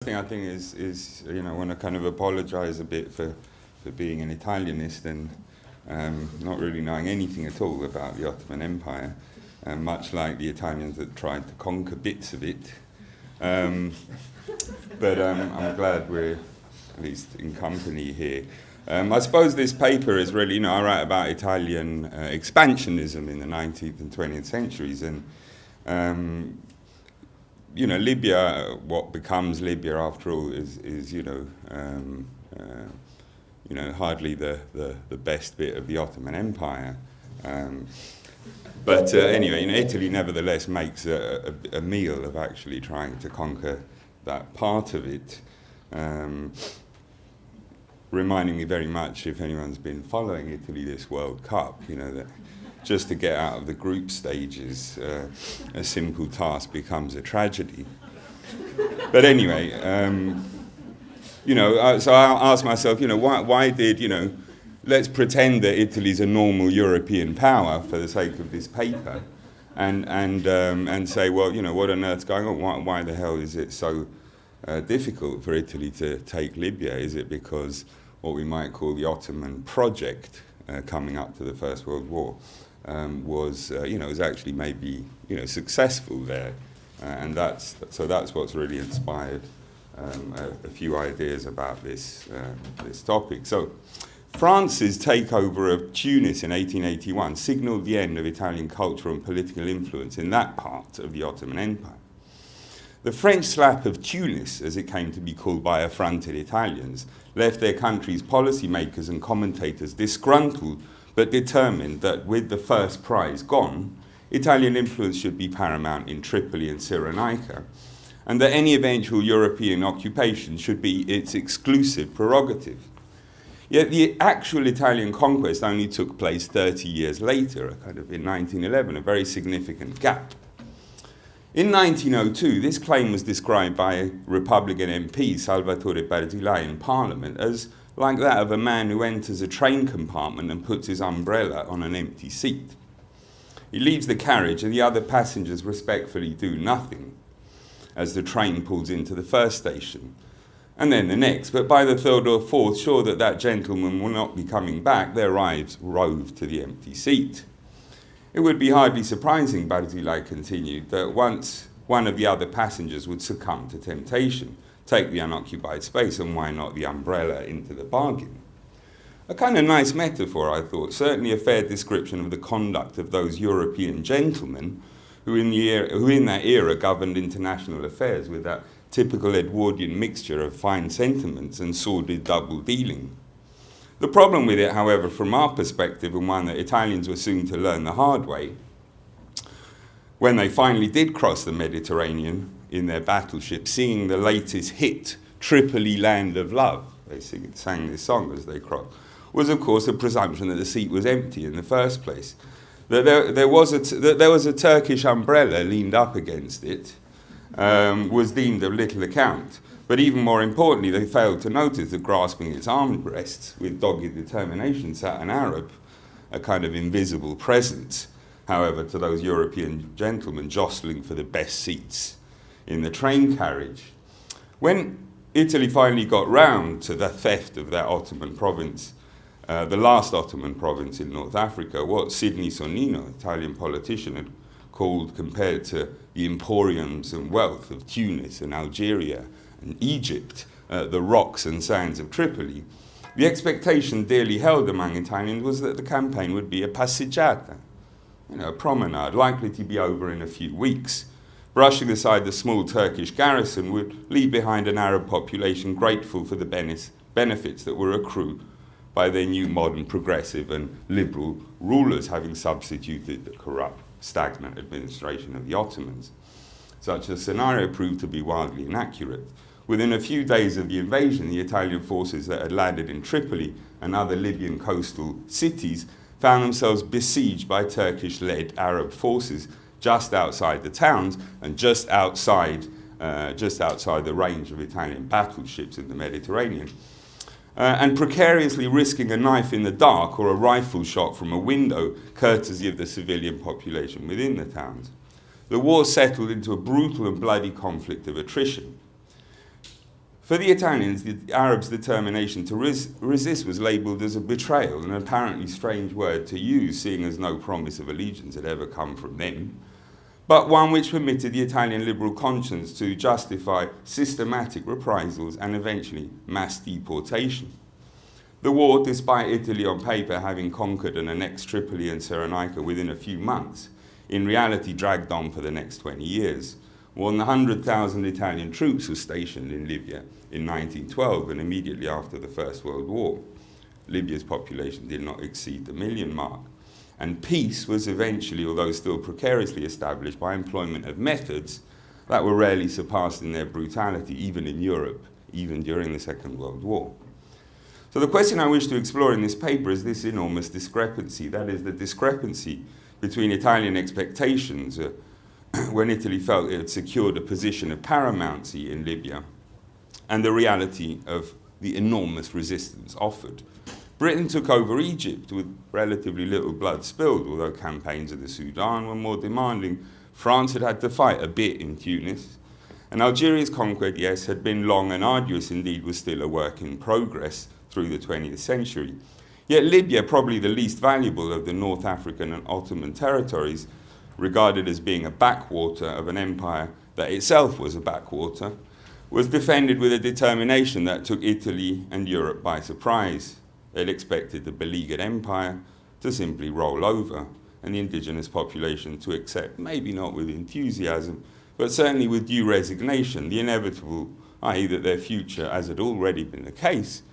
thing I think is I want to kind of apologise a bit for being an Italianist and not really knowing anything at all about the Ottoman Empire, much like the Italians that tried to conquer bits of it. But I'm glad we're at least in company here. I suppose this paper is really, I write about Italian expansionism in the 19th and 20th centuries, and Libya, what becomes Libya after all, is hardly the best bit of the Ottoman Empire. But anyway, Italy nevertheless makes a meal of actually trying to conquer that part of it. Reminding me very much, if anyone's been following Italy this World Cup, that just to get out of the group stages, a simple task becomes a tragedy. But anyway, so I asked myself, why did, let's pretend that Italy's a normal European power for the sake of this paper, and say, well, what on earth's going on? Why the hell is it so difficult for Italy to take Libya? Is it because what we might call the Ottoman project coming up to the First World War was actually maybe successful there, and that's what's really inspired a few ideas about this topic. So, France's takeover of Tunis in 1881 signalled the end of Italian cultural and political influence in that part of the Ottoman Empire. The French Slap of Tunis, as it came to be called by affronted Italians, left their country's policymakers and commentators disgruntled but determined that with the first prize gone, Italian influence should be paramount in Tripoli and Cyrenaica, and that any eventual European occupation should be its exclusive prerogative. Yet the actual Italian conquest only took place 30 years later, kind of in 1911, a very significant gap. In 1902, this claim was described by Republican MP Salvatore Barzilai in Parliament as like that of a man who enters a train compartment and puts his umbrella on an empty seat. He leaves the carriage and the other passengers respectfully do nothing as the train pulls into the first station, and then the next. But by the third or fourth, sure that gentleman will not be coming back, their eyes rove to the empty seat. It would be hardly surprising, Barzilai continued, that once one of the other passengers would succumb to temptation, take the unoccupied space, and why not the umbrella into the bargain? A kind of nice metaphor, I thought, certainly a fair description of the conduct of those European gentlemen who in that era governed international affairs with that typical Edwardian mixture of fine sentiments and sordid double-dealing. The problem with it, however, from our perspective, and one that Italians were soon to learn the hard way, when they finally did cross the Mediterranean in their battleships, seeing the latest hit, Tripoli, Land of Love, they sang this song as they crossed, was of course a presumption that the seat was empty in the first place. That there was a Turkish umbrella leaned up against it was deemed of little account. But even more importantly, they failed to notice that grasping its armrests with dogged determination sat an Arab, a kind of invisible presence, however, to those European gentlemen jostling for the best seats in the train carriage. When Italy finally got round to the theft of that Ottoman province, the last Ottoman province in North Africa, what Sidney Sonnino, Italian politician, had called, compared to the emporiums and wealth of Tunis and Algeria and Egypt, the rocks and sands of Tripoli, the expectation dearly held among Italians was that the campaign would be a passeggiata, a promenade likely to be over in a few weeks. Brushing aside the small Turkish garrison would leave behind an Arab population grateful for the benefits that were accrued by their new modern progressive and liberal rulers, having substituted the corrupt, stagnant administration of the Ottomans. Such a scenario proved to be wildly inaccurate. Within a few days of the invasion, the Italian forces that had landed in Tripoli and other Libyan coastal cities found themselves besieged by Turkish-led Arab forces just outside the towns and just outside the range of Italian battleships in the Mediterranean, and precariously risking a knife in the dark or a rifle shot from a window, courtesy of the civilian population within the towns. The war settled into a brutal and bloody conflict of attrition. For the Italians, the Arabs' determination to resist was labelled as a betrayal, an apparently strange word to use, seeing as no promise of allegiance had ever come from them, but one which permitted the Italian liberal conscience to justify systematic reprisals and eventually mass deportation. The war, despite Italy on paper having conquered and annexed Tripoli and Cyrenaica within a few months, in reality dragged on for the next 20 years. More than 100,000 Italian troops were stationed in Libya in 1912 and immediately after the First World War. Libya's population did not exceed the 1 million mark. And peace was eventually, although still precariously established, by employment of methods that were rarely surpassed in their brutality, even in Europe, even during the Second World War. So the question I wish to explore in this paper is this enormous discrepancy, that is the discrepancy between Italian expectations when Italy felt it had secured a position of paramountcy in Libya and the reality of the enormous resistance offered. Britain took over Egypt with relatively little blood spilled, although campaigns of the Sudan were more demanding. France had had to fight a bit in Tunis. And Algeria's conquest, yes, had been long and arduous, indeed was still a work in progress through the 20th century. Yet Libya, probably the least valuable of the North African and Ottoman territories, regarded as being a backwater of an empire that itself was a backwater, was defended with a determination that took Italy and Europe by surprise. It expected the beleaguered empire to simply roll over and the indigenous population to accept, maybe not with enthusiasm, but certainly with due resignation, the inevitable, i.e. that their future, as had already been the case,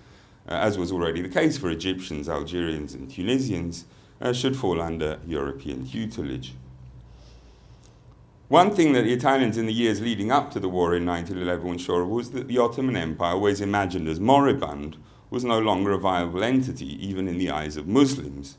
as was already the case for Egyptians, Algerians and Tunisians, should fall under European tutelage. One thing that the Italians in the years leading up to the war in 1911 were sure of was that the Ottoman Empire, always imagined as moribund, was no longer a viable entity, even in the eyes of Muslims,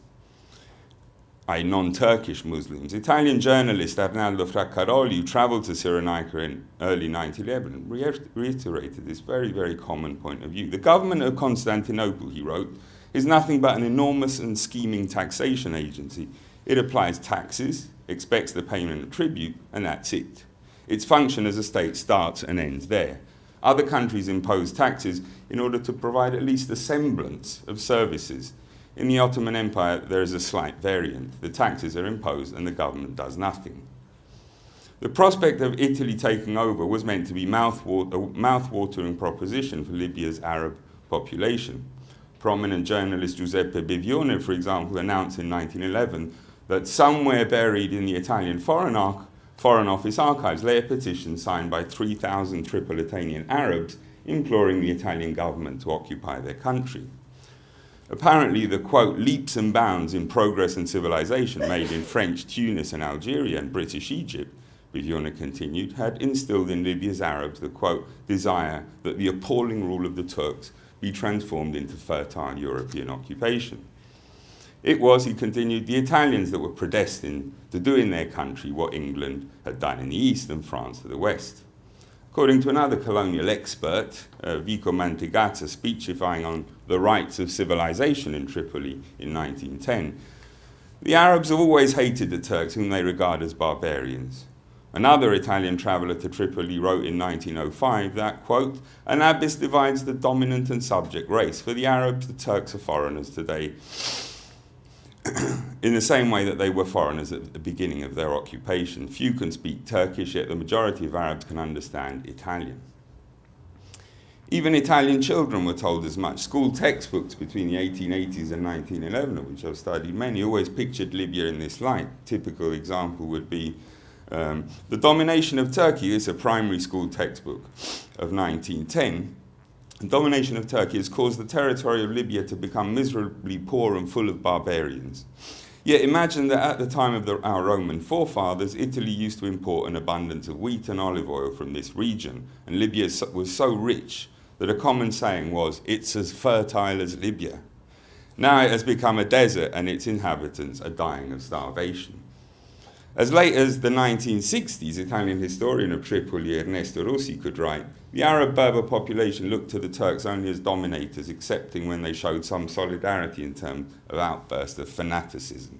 i.e. non-Turkish Muslims. Italian journalist Arnaldo Fraccaroli, who travelled to Cyrenaica in early 1911, reiterated this very, very common point of view. The government of Constantinople, he wrote, is nothing but an enormous and scheming taxation agency. It applies taxes, expects the payment of tribute, and that's it. Its function as a state starts and ends there. Other countries impose taxes in order to provide at least a semblance of services. In the Ottoman Empire, there is a slight variant. The taxes are imposed and the government does nothing. The prospect of Italy taking over was meant to be a mouth-watering proposition for Libya's Arab population. Prominent journalist Giuseppe Finaldi, for example, announced in 1911 that somewhere buried in the Italian Foreign Office archives lay a petition signed by 3,000 Tripolitanian Arabs imploring the Italian government to occupy their country. Apparently, the, quote, leaps and bounds in progress and civilization made in French Tunis and Algeria and British Egypt, Finaldi continued, had instilled in Libya's Arabs the, quote, desire that the appalling rule of the Turks be transformed into fertile European occupation. It was, he continued, the Italians that were predestined to do in their country what England had done in the east and France to the west. According to another colonial expert, Vico Mantegazza, speechifying on the rights of civilization in Tripoli in 1910, the Arabs have always hated the Turks, whom they regard as barbarians. Another Italian traveller to Tripoli wrote in 1905 that, quote, an abyss divides the dominant and subject race. For the Arabs, the Turks are foreigners today, in the same way that they were foreigners at the beginning of their occupation. Few can speak Turkish, yet the majority of Arabs can understand Italian. Even Italian children were told as much. School textbooks between the 1880s and 1911, of which I've studied many, always pictured Libya in this light. Typical example would be the domination of Turkey. This is a primary school textbook of 1910. The domination of Turkey has caused the territory of Libya to become miserably poor and full of barbarians. Yet imagine that at the time of our Roman forefathers, Italy used to import an abundance of wheat and olive oil from this region, and Libya was so rich that a common saying was, it's as fertile as Libya. Now it has become a desert and its inhabitants are dying of starvation. As late as the 1960s, Italian historian of Tripoli Ernesto Rossi could write, the Arab Berber population looked to the Turks only as dominators, excepting when they showed some solidarity in terms of outbursts of fanaticism.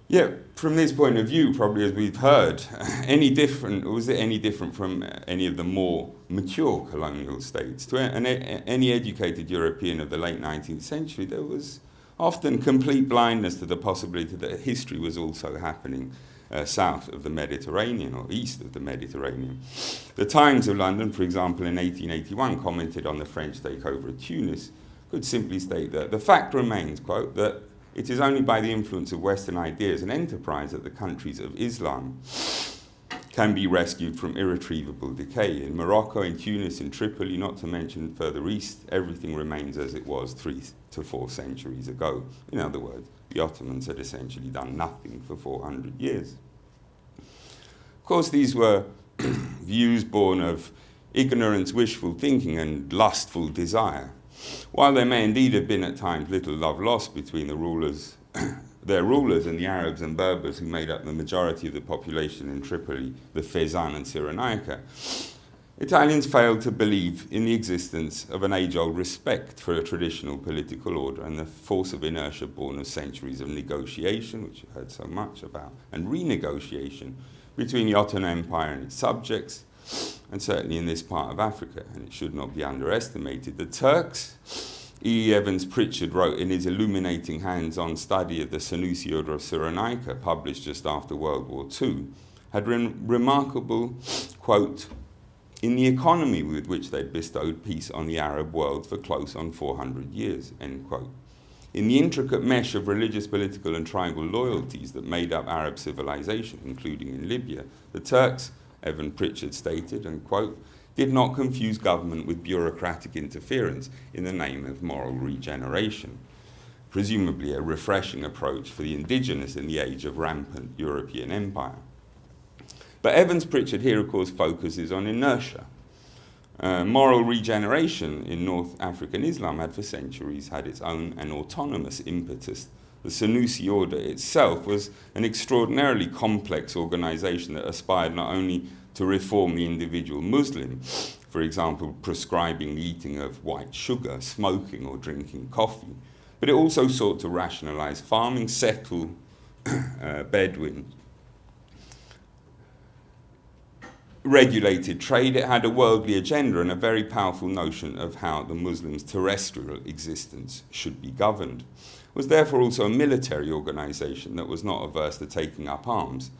Yet, from this point of view, probably as we've heard, was it any different from any of the more mature colonial states. To any educated European of the late 19th century, there was often complete blindness to the possibility that history was also happening south of the Mediterranean or east of the Mediterranean. The Times of London, for example, in 1881 commented on the French takeover of Tunis, could simply state that the fact remains, quote, that it is only by the influence of Western ideas and enterprise that the countries of Islam can be rescued from irretrievable decay. In Morocco, in Tunis, in Tripoli, not to mention further east, everything remains as it was 3 to 4 centuries ago. In other words, the Ottomans had essentially done nothing for 400 years. Of course, these were views born of ignorance, wishful thinking, and lustful desire. While there may indeed have been at times little love lost between the rulers, their rulers and the Arabs and Berbers who made up the majority of the population in Tripoli, the Fezzan and Cyrenaica, Italians failed to believe in the existence of an age-old respect for a traditional political order and the force of inertia born of centuries of negotiation, which you've heard so much about, and renegotiation between the Ottoman Empire and its subjects, and certainly in this part of Africa, and it should not be underestimated. The Turks, E. Evans Pritchard wrote in his illuminating hands-on study of the Senussi order of Cyrenaica, published just after World War II, had remarkable, quote, in the economy with which they bestowed peace on the Arab world for close on 400 years, end quote. In the intricate mesh of religious, political and tribal loyalties that made up Arab civilization, including in Libya, the Turks, Evan Pritchard stated, and quote, did not confuse government with bureaucratic interference in the name of moral regeneration, presumably a refreshing approach for the indigenous in the age of rampant European empire. But Evans Pritchard here, of course, focuses on inertia. Moral regeneration in North African Islam had for centuries had its own and autonomous impetus. The Senussi order itself was an extraordinarily complex organization that aspired not only to reform the individual Muslim, for example, prescribing the eating of white sugar, smoking or drinking coffee, but it also sought to rationalize farming, settle Bedouin, regulated trade. It had a worldly agenda and a very powerful notion of how the Muslims' terrestrial existence should be governed. It was therefore also a military organization that was not averse to taking up arms,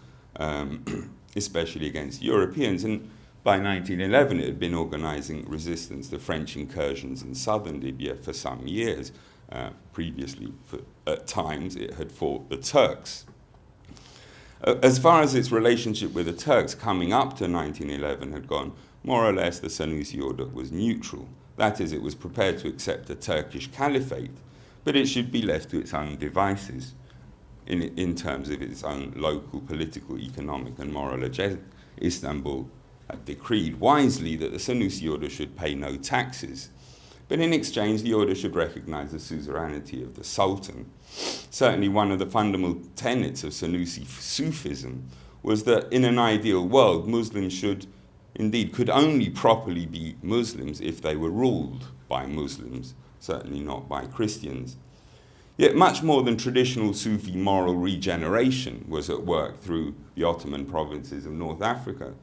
especially against Europeans. And by 1911, it had been organizing resistance to French incursions in southern Libya for some years. Previously, at times, it had fought the Turks. As far as its relationship with the Turks coming up to 1911 had gone, more or less the Senussi order was neutral. That is, it was prepared to accept a Turkish caliphate, but it should be left to its own devices in terms of its own local political, economic and moral agenda. Istanbul had decreed wisely that the Senussi order should pay no taxes, but in exchange the order should recognize the suzerainty of the Sultan. Certainly one of the fundamental tenets of Senussi Sufism was that in an ideal world, Muslims could only properly be Muslims if they were ruled by Muslims, certainly not by Christians. Yet much more than traditional Sufi moral regeneration was at work through the Ottoman provinces of North Africa.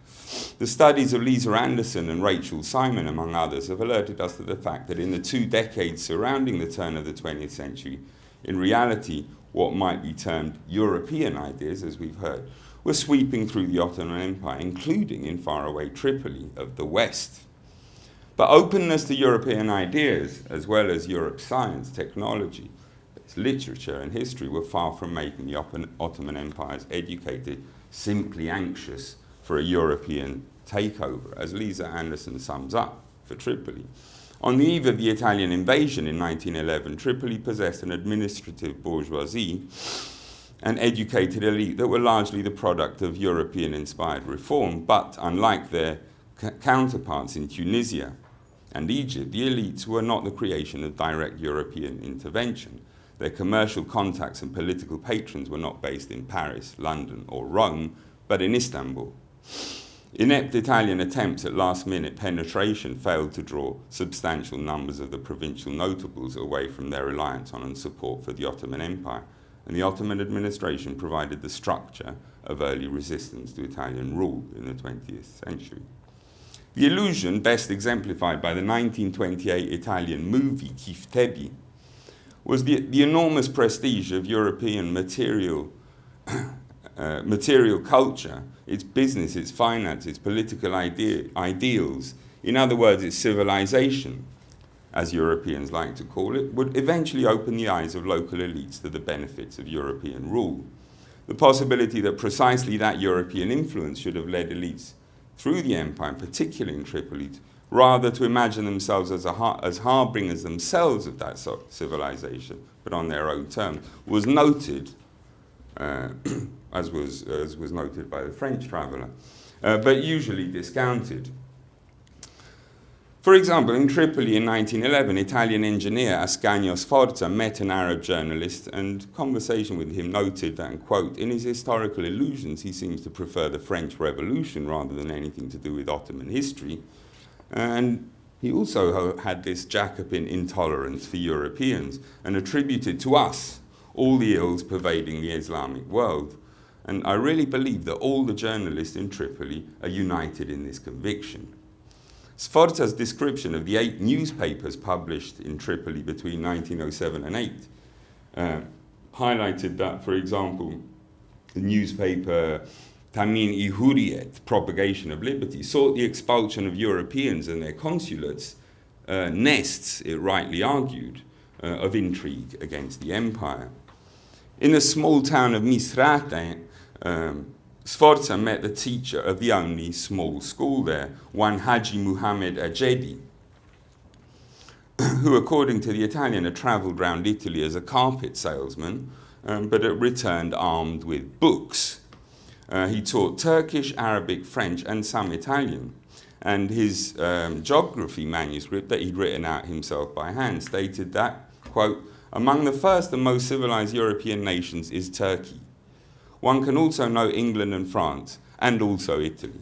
The studies of Lisa Anderson and Rachel Simon, among others, have alerted us to the fact that in the 2 decades surrounding the turn of the 20th century, in reality, what might be termed European ideas, as we've heard, were sweeping through the Ottoman Empire, including in faraway Tripoli of the West. But openness to European ideas, as well as Europe's science, technology, its literature and history, were far from making the Ottoman Empire's educated simply anxious for a European takeover, as Lisa Anderson sums up for Tripoli. On the eve of the Italian invasion in 1911, Tripoli possessed an administrative bourgeoisie and educated elite that were largely the product of European-inspired reform, but unlike their counterparts in Tunisia and Egypt, the elites were not the creation of direct European intervention. Their commercial contacts and political patrons were not based in Paris, London, or Rome, but in Istanbul. Inept Italian attempts at last-minute penetration failed to draw substantial numbers of the provincial notables away from their reliance on and support for the Ottoman Empire, and the Ottoman administration provided the structure of early resistance to Italian rule in the 20th century. The illusion, best exemplified by the 1928 Italian movie Kiftebi, was the enormous prestige of European material culture, its business, its finance, its political ideals, in other words, its civilization, as Europeans like to call it, would eventually open the eyes of local elites to the benefits of European rule. The possibility that precisely that European influence should have led elites through the empire, particularly in Tripoli, rather to imagine themselves as harbingers themselves of that civilization, but on their own terms, was noted, as was noted by the French traveller, but usually discounted. For example, in Tripoli in 1911, Italian engineer Ascanio Sforza met an Arab journalist, and conversation with him noted that, and quote, in his historical illusions, he seems to prefer the French Revolution rather than anything to do with Ottoman history. And he also had this Jacobin intolerance for Europeans and attributed to us all the ills pervading the Islamic world. And I really believe that all the journalists in Tripoli are united in this conviction. Sforza's description of the 8 newspapers published in Tripoli between 1907 and 8 highlighted that, for example, the newspaper Tamin-i Hurriyet, Propagation of Liberty, sought the expulsion of Europeans and their consulates, nests, it rightly argued, of intrigue against the empire. In the small town of Misrate, Sforza met the teacher of the only small school there, one Haji Muhammad Ajedi, who, according to the Italian, had travelled round Italy as a carpet salesman, but had returned armed with books. He taught Turkish, Arabic, French, and some Italian. And his geography manuscript that he'd written out himself by hand stated that, quote, among the first and most civilized European nations is Turkey. One can also know England and France, and also Italy.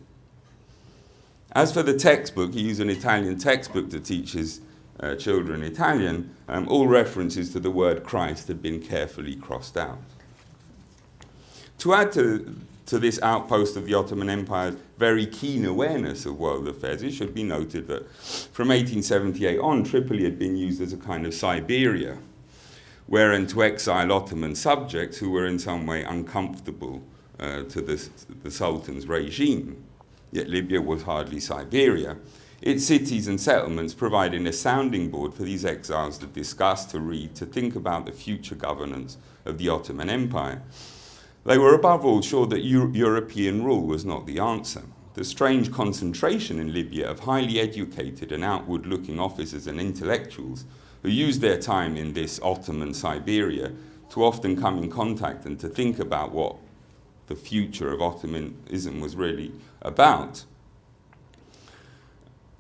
As for the textbook, he used an Italian textbook to teach his children Italian. All references to the word Christ had been carefully crossed out. To add to this outpost of the Ottoman Empire's very keen awareness of world affairs, it should be noted that from 1878 on, Tripoli had been used as a kind of Siberia, wherein to exile Ottoman subjects who were in some way uncomfortable to the Sultan's regime. Yet Libya was hardly Siberia. Its cities and settlements providing a sounding board for these exiles to discuss, to read, to think about the future governance of the Ottoman Empire. They were above all sure that European rule was not the answer. The strange concentration in Libya of highly educated and outward-looking officers and intellectuals who used their time in this Ottoman Siberia to often come in contact and to think about what the future of Ottomanism was really about.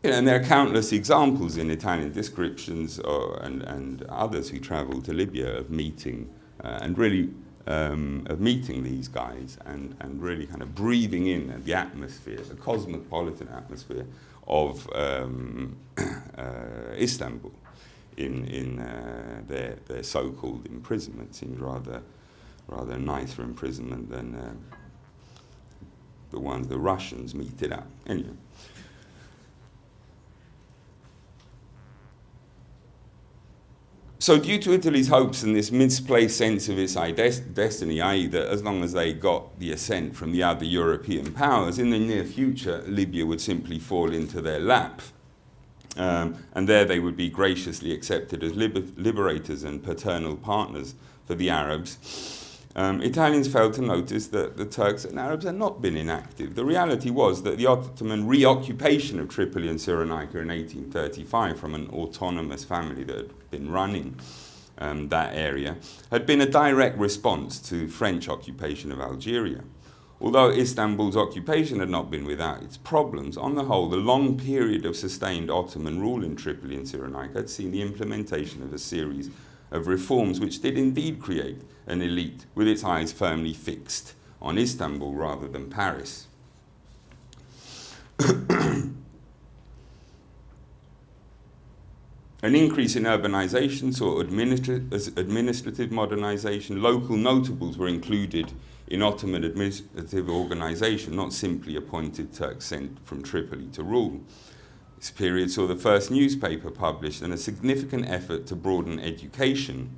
And there are countless examples in Italian descriptions and others who travelled to Libya of meeting of meeting these guys and really kind of breathing in the atmosphere, the cosmopolitan atmosphere of Istanbul. In their so-called imprisonment. Seems rather nicer imprisonment than the ones the Russians meted out. Anyway. So due to Italy's hopes and this misplaced sense of its destiny, i.e. that as long as they got the assent from the other European powers, in the near future Libya would simply fall into their lap. And there they would be graciously accepted as liberators and paternal partners for the Arabs. Italians failed to notice that the Turks and Arabs had not been inactive. The reality was that the Ottoman reoccupation of Tripoli and Cyrenaica in 1835 from an autonomous family that had been running that area had been a direct response to French occupation of Algeria. Although Istanbul's occupation had not been without its problems, on the whole, the long period of sustained Ottoman rule in Tripoli and Cyrenaica had seen the implementation of a series of reforms which did indeed create an elite with its eyes firmly fixed on Istanbul rather than Paris. An increase in urbanization saw administrative modernization. Local notables were included in Ottoman administrative organisation, not simply appointed Turks sent from Tripoli to rule. This period saw the first newspaper published and a significant effort to broaden education.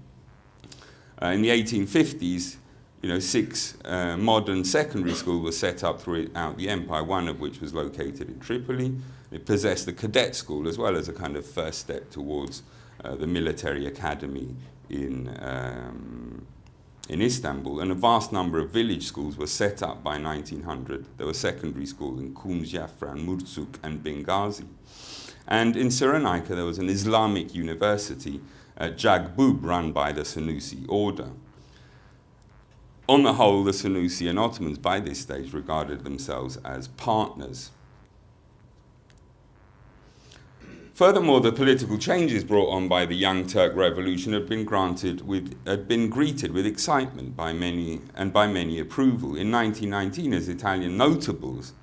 In the 1850s, 6 modern secondary schools were set up throughout the empire, one of which was located in Tripoli. It possessed a cadet school as well as a kind of first step towards the military academy in Istanbul. And a vast number of village schools were set up by 1900. There were secondary schools in Kum, Jafran, Murzuk, and Benghazi. And in Cyrenaica, there was an Islamic university, Jagbub, run by the Senussi order. On the whole, the Senussi and Ottomans by this stage regarded themselves as partners. Furthermore, the political changes brought on by the Young Turk Revolution had been greeted with excitement by many approval. In 1919, as Italian notables,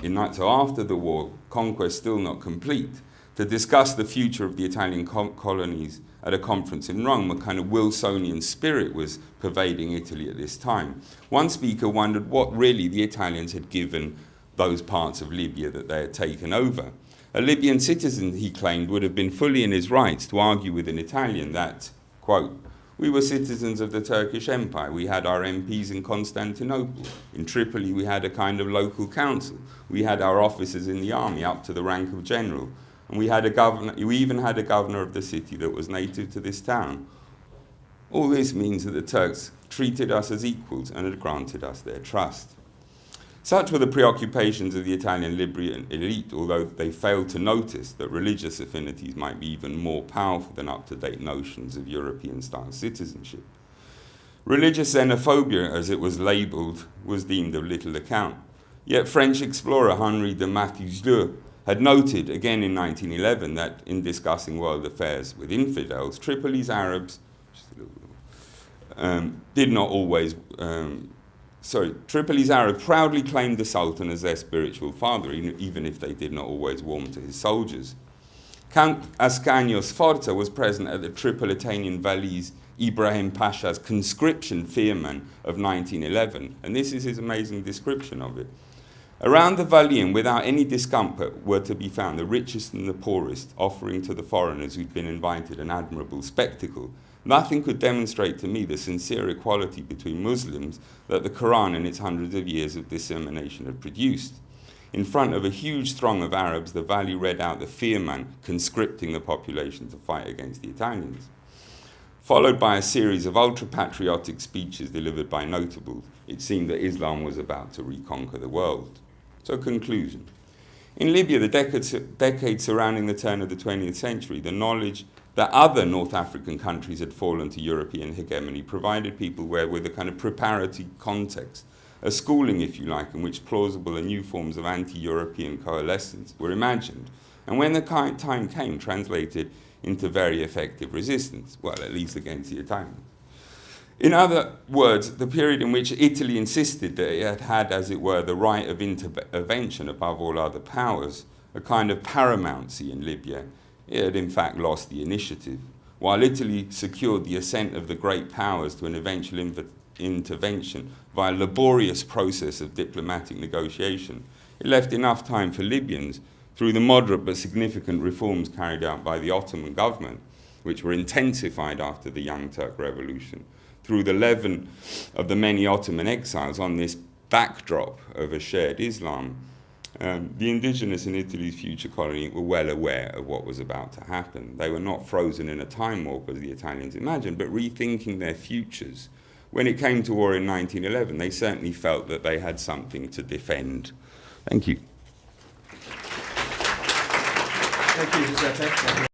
so after the war, conquest still not complete, to discuss the future of the Italian colonies at a conference in Rome, a kind of Wilsonian spirit was pervading Italy at this time. One speaker wondered what really the Italians had given those parts of Libya that they had taken over. A Libyan citizen, he claimed, would have been fully in his rights to argue with an Italian that, quote, "We were citizens of the Turkish Empire. We had our MPs in Constantinople. In Tripoli, we had a kind of local council. We had our officers in the army up to the rank of general. And we even had a governor of the city that was native to this town. All this means that the Turks treated us as equals and had granted us their trust." Such were the preoccupations of the Italian Libyan elite, although they failed to notice that religious affinities might be even more powerful than up-to-date notions of European-style citizenship. Religious xenophobia, as it was labelled, was deemed of little account. Yet French explorer Henri de Mathilde had noted, again in 1911, that in discussing world affairs with infidels, Tripoli's Arabs Tripoli's Arabs proudly claimed the Sultan as their spiritual father, even if they did not always warm to his soldiers. Count Ascanio Sforza was present at the Tripolitanian Vali's Ibrahim Pasha's conscription fearman of 1911, and this is his amazing description of it. Around the Valian, without any discomfort, were to be found the richest and the poorest, offering to the foreigners who'd been invited an admirable spectacle. Nothing could demonstrate to me the sincere equality between Muslims that the Quran and its hundreds of years of dissemination had produced. In front of a huge throng of Arabs, the Vali read out the fearman conscripting the population to fight against the Italians, followed by a series of ultra-patriotic speeches delivered by notables. It seemed that Islam was about to reconquer the world. So, conclusion. In Libya, the decades surrounding the turn of the 20th century, the knowledge that other North African countries had fallen to European hegemony provided people with a kind of preparatory context, a schooling, if you like, in which plausible and new forms of anti-European coalescence were imagined, and when the time came, translated into very effective resistance, well, at least against the Italians. In other words, the period in which Italy insisted that it had, as it were, the right of intervention above all other powers, a kind of paramountcy in Libya, it had in fact lost the initiative. While Italy secured the assent of the great powers to an eventual intervention via a laborious process of diplomatic negotiation, it left enough time for Libyans, through the moderate but significant reforms carried out by the Ottoman government, which were intensified after the Young Turk Revolution, through the leaven of the many Ottoman exiles on this backdrop of a shared Islam. The indigenous in Italy's future colony were well aware of what was about to happen. They were not frozen in a time warp, as the Italians imagined, but rethinking their futures. When it came to war in 1911, they certainly felt that they had something to defend. Thank you. Thank you, Giuseppe.